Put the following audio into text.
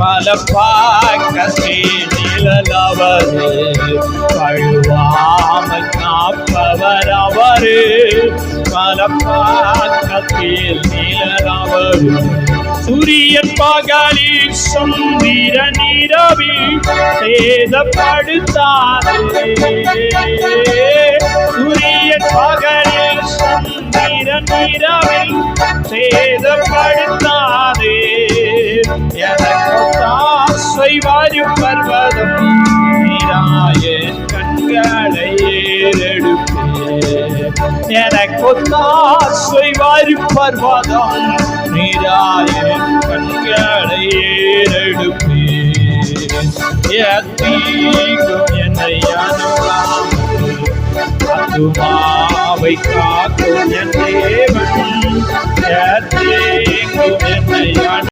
பலப்பாக்கத்தில் நிழலவரு, வழுவாமல் காப்பவர் அவரு. பலப்பாக்கத்தில் நிழலவரு, சூரியன் பகலில் சந்திரன் இரவில் சேதப்படுத்தாதே. சூரியன் பகலில் சந்திரன் இரவில் சேதப்படுத்தாதே. எனக்கு தாசை வரும் பர்வதம் நீராய கண்களை ஏறெடுப்பே. எனக்கு தாசை வரும் பர்வதம் நீராய கண்களை ஏறெடுப்பே. தீங்கும் என்னை அணுகாமல் ஆத்துமாவை காக்கும் என் தேவன். தீங்கும் என்னை